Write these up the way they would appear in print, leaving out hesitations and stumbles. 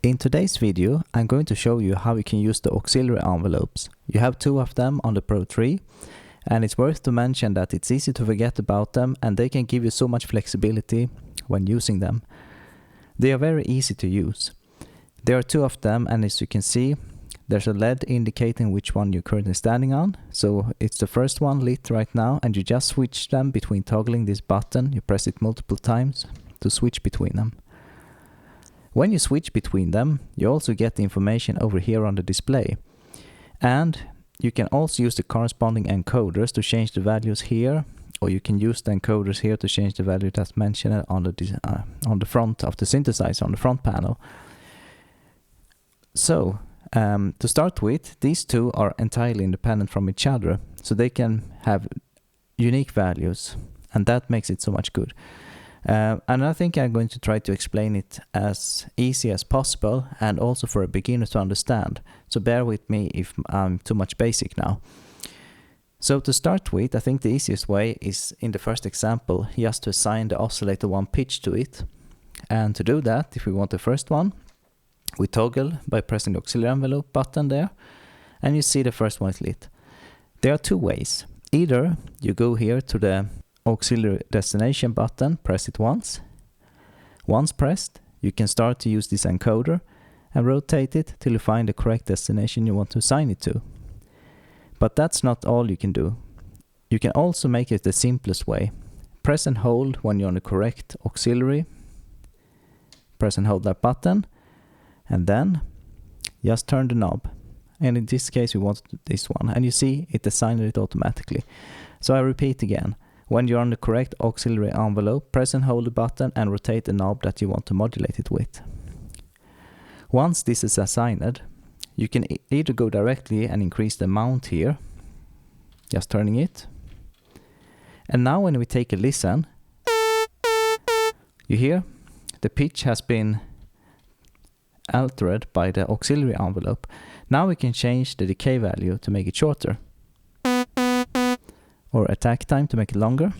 In today's video, I'm going to show you how you can use the auxiliary envelopes. You have two of them on the Pro 3, and it's worth to mention that it's easy to forget about them and they can give you so much flexibility when using them. They are very easy to use. There are two of them, and as you can see, there's a LED indicating which one you're currently standing on. So it's the first one lit right now, and you just switch them between toggling this button. You press it multiple times to switch between them. When you switch between them, you also get the information over here on the display. And you can also use the corresponding encoders to change the values here, or you can use the encoders here to change the value that's mentioned on the front of the synthesizer, on the front panel. So, to start with, these two are entirely independent from each other, so they can have unique values, and that makes it so much good. And I think I'm going to try to explain it as easy as possible and also for a beginner to understand. So bear with me if I'm too much basic now. So to start with, I think the easiest way is in the first example just to assign the oscillator one pitch to it. And to do that, if we want the first one, we toggle by pressing the auxiliary envelope button there, and you see the first one is lit. There are two ways. Either you go here to the auxiliary destination button, press it once. Once pressed, you can start to use this encoder and rotate it till you find the correct destination you want to assign it to. But that's not all you can do. You can also make it the simplest way. Press and hold when you're on the correct auxiliary. Press and hold that button, and then just turn the knob. And in this case we want this one, and you see it assigned it automatically. So I repeat again. When you're on the correct auxiliary envelope, press and hold the button and rotate the knob that you want to modulate it with. Once this is assigned, you can either go directly and increase the amount here, just turning it. And now when we take a listen, you hear the pitch has been altered by the auxiliary envelope. Now we can change the decay value to make it shorter, or attack time to make it longer.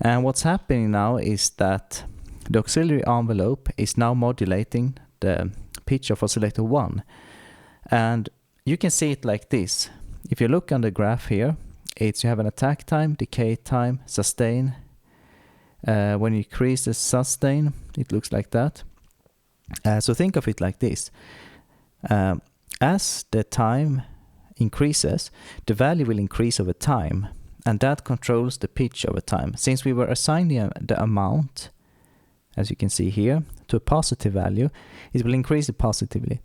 And what's happening now is that the auxiliary envelope is now modulating the pitch of oscillator 1. And you can see it like this. If you look on the graph here, you have an attack time, decay time, sustain. When you increase the sustain, it looks like that. So think of it like this. As the time increases, the value will increase over time, and that controls the pitch over time. Since we were assigning the amount, as you can see here, to a positive value, it will increase it positively.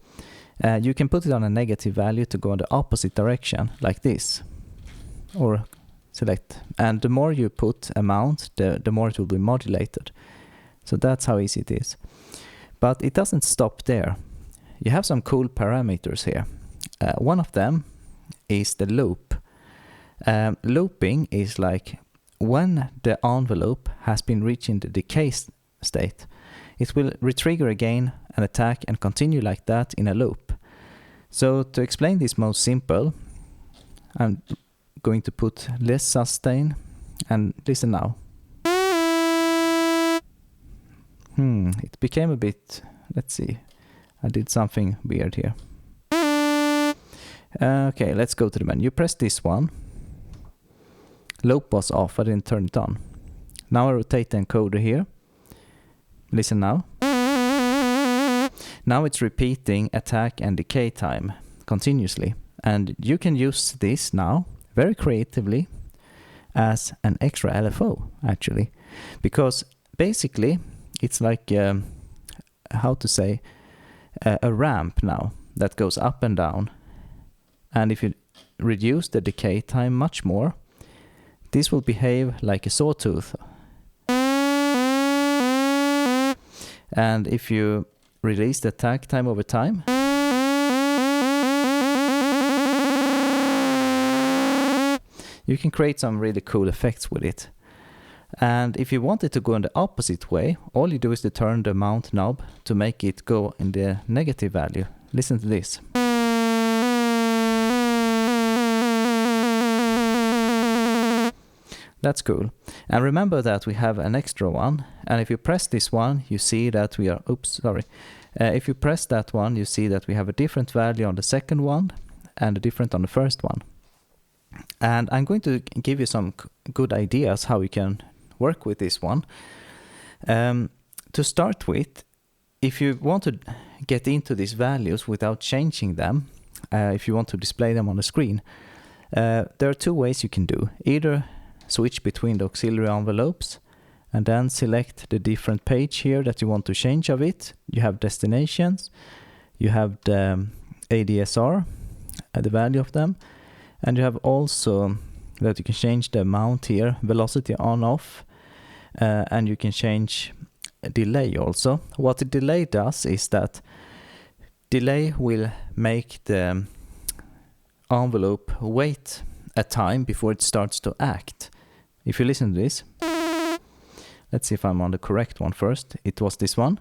You can put it on a negative value to go in the opposite direction, like this, or select. And the more you put amount, the more it will be modulated. So that's how easy it is. But it doesn't stop there. You have some cool parameters here. One of them is the loop. Looping is like when the envelope has been reaching the decay state, it will retrigger again an attack and continue like that in a loop. So to explain this most simple, I'm going to put less sustain, and listen now. It became a bit, let's see. I did something weird here. Okay, let's go to the menu. Press this one. Loop was off, I didn't turn it on. Now I rotate the encoder here. Listen now. Now it's repeating attack and decay time continuously. And you can use this now very creatively as an extra LFO, actually. Because basically it's like, how to say, a ramp now that goes up and down, and if you reduce the decay time much more, this will behave like a sawtooth. And if you release the attack time over time, you can create some really cool effects with it. And if you want it to go in the opposite way, all you do is to turn the mount knob to make it go in the negative value. Listen to this. That's cool. And remember that we have an extra one, and if you press this one, you see that we are, if you press that one, you see that we have a different value on the second one and a different on the first one. And I'm going to give you some good ideas how you can work with this one. To start with, if you want to get into these values without changing them, if you want to display them on the screen, there are two ways you can do. Either switch between the auxiliary envelopes and then select the different page here that you want to change of it. You have destinations, you have the ADSR, the value of them, and you have also that you can change the amount here, velocity on off, and you can change delay also. What the delay does is that delay will make the envelope wait a time before it starts to act. If you listen to this, let's see if I'm on the correct one first. It was this one.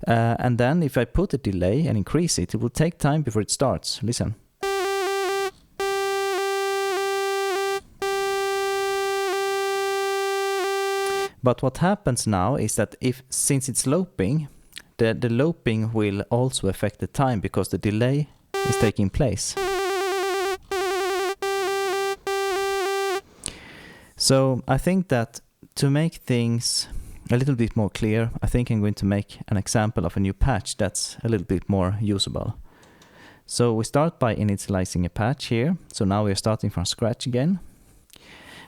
And then if I put a delay and increase it, it will take time before it starts. Listen. But what happens now is that since it's looping, the looping will also affect the time because the delay is taking place. So I think that to make things a little bit more clear, I think I'm going to make an example of a new patch that's a little bit more usable. So we start by initializing a patch here. So now we're starting from scratch again.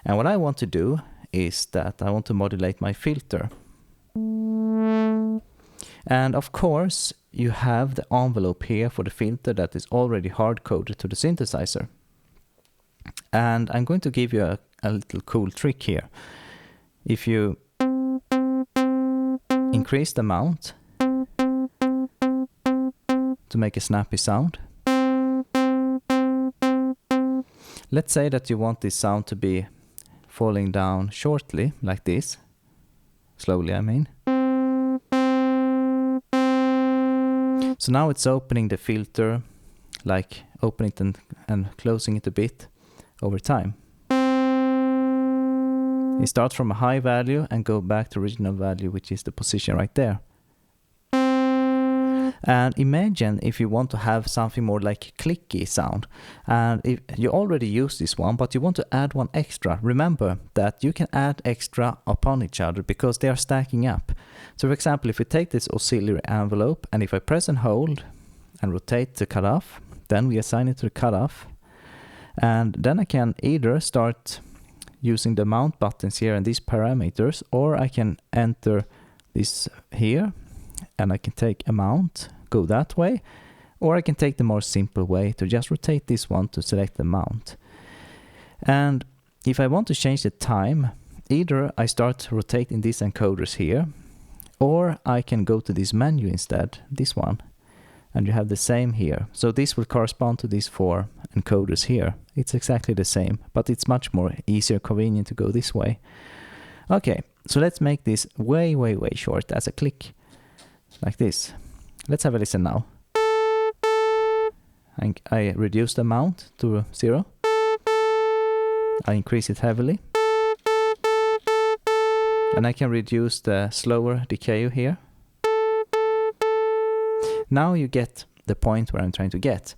And what I want to do is that I want to modulate my filter. And of course, you have the envelope here for the filter that is already hard-coded to the synthesizer. And I'm going to give you a little cool trick here. If you increase the amount to make a snappy sound, let's say that you want this sound to be falling down shortly, like this. Slowly, I mean. So now it's opening the filter, like opening it and closing it a bit over time. It starts from a high value and go back to original value, which is the position right there. And imagine if you want to have something more like clicky sound, and if you already use this one, but you want to add one extra. Remember that you can add extra upon each other because they are stacking up. So for example, if we take this auxiliary envelope, and if I press and hold and rotate the cutoff, then we assign it to the cutoff. And then I can either start using the mount buttons here and these parameters, or I can enter this here and I can take amount, go that way, or I can take the more simple way to just rotate this one to select the mount. And if I want to change the time, either I start rotating these encoders here, or I can go to this menu instead, this one, and you have the same here. So this will correspond to these 4 encoders here. It's exactly the same, but it's much more easier, convenient to go this way. Okay, so let's make this way, way, way short as a click, like this. Let's have a listen now. I reduce the amount to 0. I increase it heavily. And I can reduce the slower decay here. Now you get the point where I'm trying to get.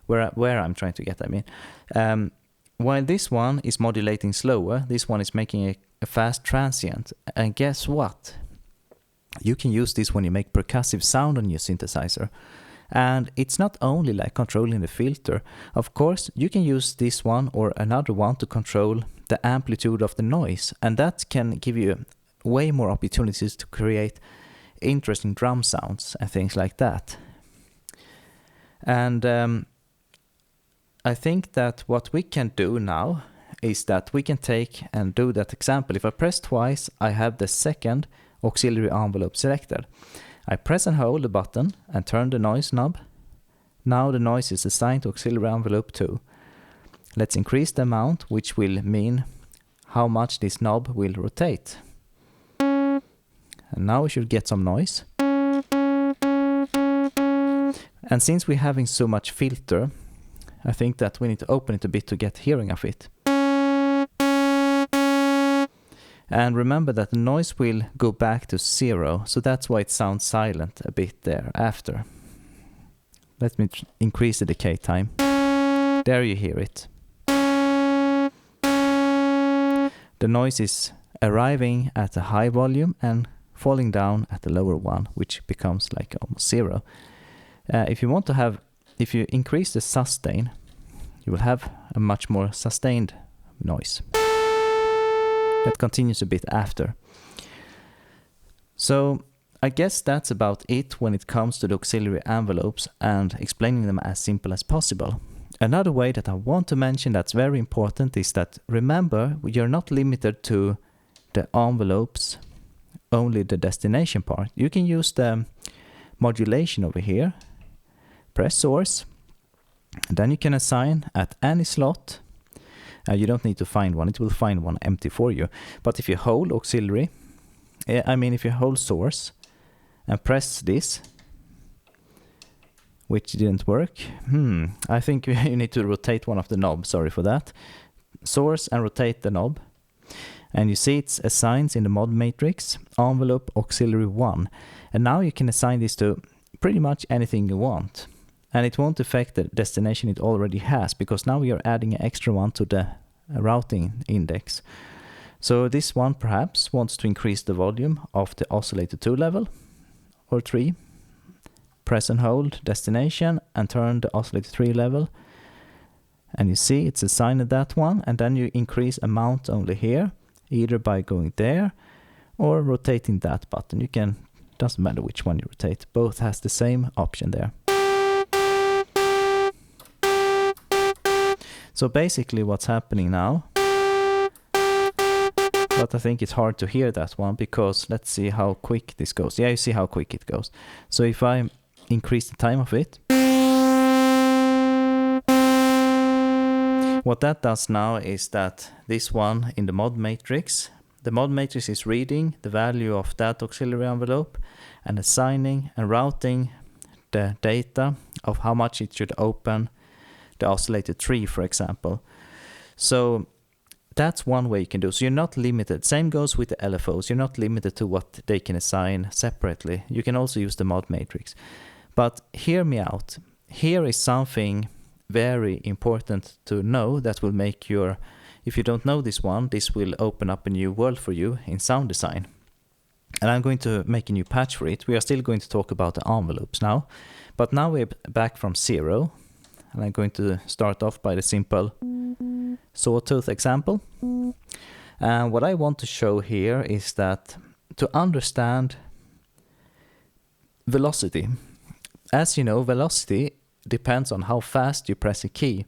Where I'm trying to get, I mean. While this one is modulating slower, this one is making a fast transient. And guess what? You can use this when you make percussive sound on your synthesizer. And it's not only like controlling the filter. Of course, you can use this one or another one to control the amplitude of the noise. And that can give you way more opportunities to create interesting drum sounds and things like that. And I think that what we can do now is that we can take and do that example. If I press twice, I have the second auxiliary envelope selected. I press and hold the button and turn the noise knob. Now the noise is assigned to auxiliary envelope 2. Let's increase the amount, which will mean how much this knob will rotate. And now we should get some noise. And since we're having so much filter, I think that we need to open it a bit to get hearing of it. And remember that the noise will go back to 0, so that's why it sounds silent a bit there after. Let me increase the decay time. There you hear it. The noise is arriving at a high volume and falling down at the lower one, which becomes like almost 0. If you increase the sustain, you will have a much more sustained noise. That continues a bit after. So I guess that's about it when it comes to the auxiliary envelopes and explaining them as simple as possible. Another way that I want to mention that's very important is that remember, you're not limited to the envelopes, only the destination part. You can use the modulation over here, press source, and then you can assign at any slot. You don't need to find one, it will find one empty for you. But if you hold auxiliary, if you hold source and press this, which didn't work, I think you need to rotate one of the knobs, sorry for that. Source and rotate the knob. And you see it's assigned in the mod matrix, envelope auxiliary 1. And now you can assign this to pretty much anything you want. And it won't affect the destination it already has, because now we are adding an extra one to the routing index. So this one perhaps wants to increase the volume of the oscillator 2 level or 3. Press and hold destination and turn the oscillator 3 level. And you see it's assigned at that one, and then you increase amount only here, either by going there or rotating that button. Doesn't matter which one you rotate, both has the same option there. So basically what's happening now, but I think it's hard to hear that one because let's see how quick this goes. Yeah, you see how quick it goes. So if I increase the time of it, what that does now is that this one in the mod matrix, the mod matrix is reading the value of that auxiliary envelope and assigning and routing the data of how much it should open the oscillator 3, for example. So that's one way you can do. So you're not limited. Same goes with the LFOs. You're not limited to what they can assign separately. You can also use the mod matrix. But hear me out. Here is something very important to know that will make if you don't know this one, this will open up a new world for you in sound design. And I'm going to make a new patch for it. We are still going to talk about the envelopes now. But now we're back from 0. And I'm going to start off by the simple sawtooth example. And what I want to show here is that to understand velocity. As you know, velocity depends on how fast you press a key.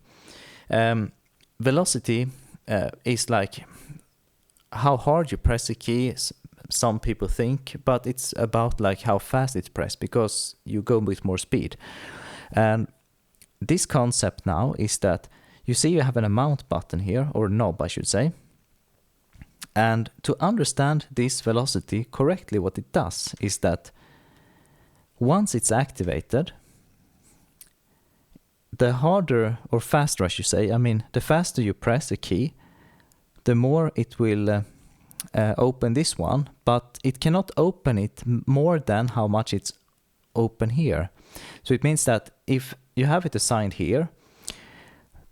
Velocity is like how hard you press a key, some people think, but it's about like how fast it's pressed because you go with more speed. And this concept now is that you see you have an amount button here, or knob I should say. And to understand this velocity correctly, what it does is that once it's activated, the harder or faster I should say, the faster you press a key, the more it will open this one, but it cannot open it more than how much it's open here. So it means that if you have it assigned here,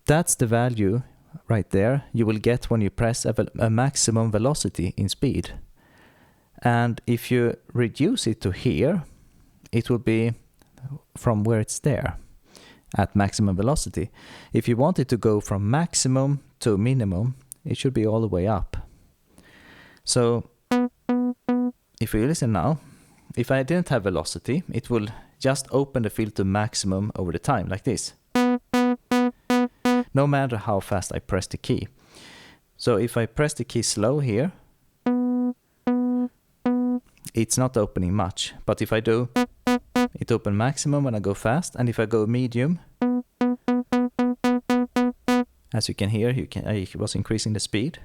that's the value right there you will get when you press a maximum velocity in speed. And if you reduce it to here, it will be from where it's there at maximum velocity. If you want it to go from maximum to minimum, it should be all the way up. So if you listen now, if I didn't have velocity, it will just open the field to maximum over the time, like this. No matter how fast I press the key. So if I press the key slow here, it's not opening much. But if I do, it opens maximum when I go fast. And if I go medium, as you can hear, I was increasing the speed.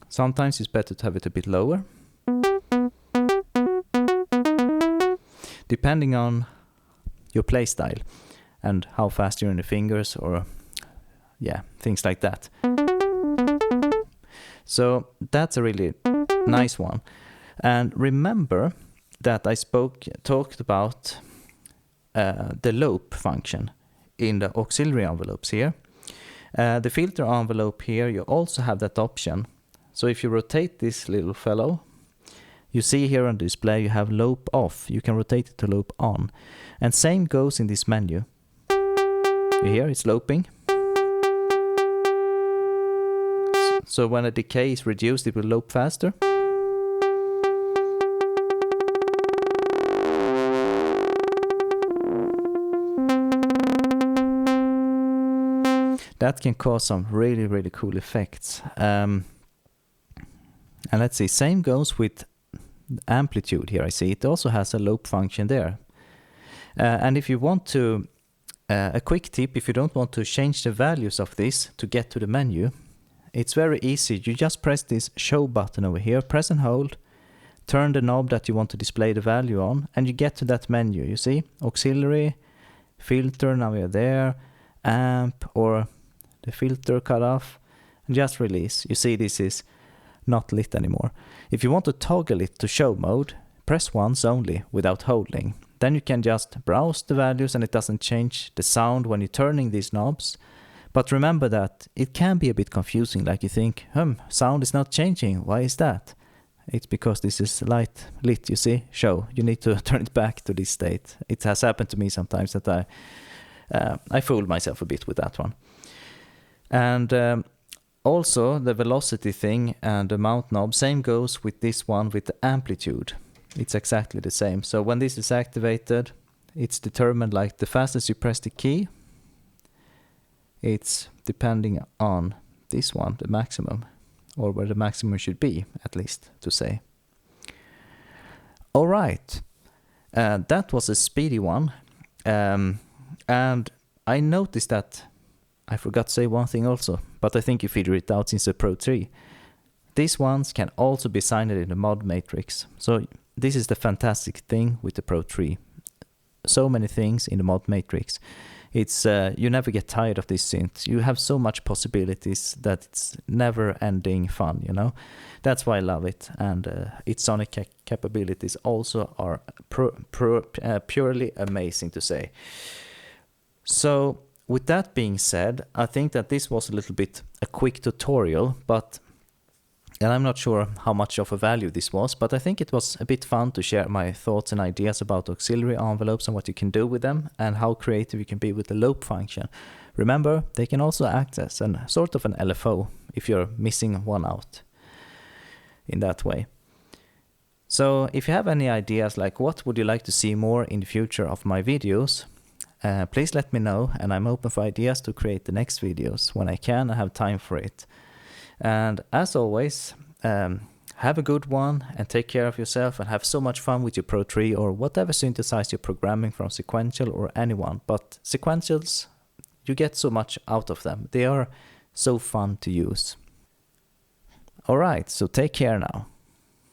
Sometimes it's better to have it a bit lower. Depending on your play style and how fast you're in the fingers or things like that. So that's a really nice one. And remember that I talked about the loop function in the auxiliary envelopes here. The filter envelope here, you also have that option. So if you rotate this little fellow, you see here on display you have loop off. You can rotate it to loop on. And same goes in this menu. You hear it's looping. So when a decay is reduced, it will loop faster. That can cause some really, really cool effects. And let's see, same goes with amplitude here. I see it also has a loop function there. And if you want to, a quick tip, if you don't want to change the values of this to get to the menu, it's very easy. You just press this show button over here, press and hold, turn the knob that you want to display the value on, and you get to that menu. You see, auxiliary, filter, now we are there, amp, or the filter cut off, and just release. You see this is not lit anymore. If you want to toggle it to show mode, press once only without holding. Then you can just browse the values and it doesn't change the sound when you're turning these knobs. But remember that it can be a bit confusing, like you think, sound is not changing, why is that? It's because this is lit, you see, show. You need to turn it back to this state. It has happened to me sometimes that I fooled myself a bit with that one. And also the velocity thing and the mount knob, same goes with this one with the amplitude. It's exactly the same. So when this is activated, it's determined like the fastest you press the key, it's depending on this one, the maximum, or where the maximum should be, at least, to say. All right, that was a speedy one. And I noticed that I forgot to say one thing also, but I think you figure it out since the Pro 3. These ones can also be signed in the mod matrix. So this is the fantastic thing with the Pro 3. So many things in the mod matrix. It's you never get tired of this synth. You have so much possibilities that it's never-ending fun, you know. That's why I love it, and its sonic capabilities also are purely amazing to say. So with that being said, I think that this was a little bit a quick tutorial, and I'm not sure how much of a value this was, but I think it was a bit fun to share my thoughts and ideas about auxiliary envelopes and what you can do with them and how creative you can be with the loop function. Remember, they can also act as a sort of an LFO if you're missing one out in that way. So if you have any ideas like what would you like to see more in the future of my videos, please let me know, and I'm open for ideas to create the next videos when I can and have time for it. And as always, have a good one and take care of yourself and have so much fun with your Pro 3 or whatever synthesizer you're programming from Sequential or anyone. But Sequentials, you get so much out of them. They are so fun to use. Alright, so take care now.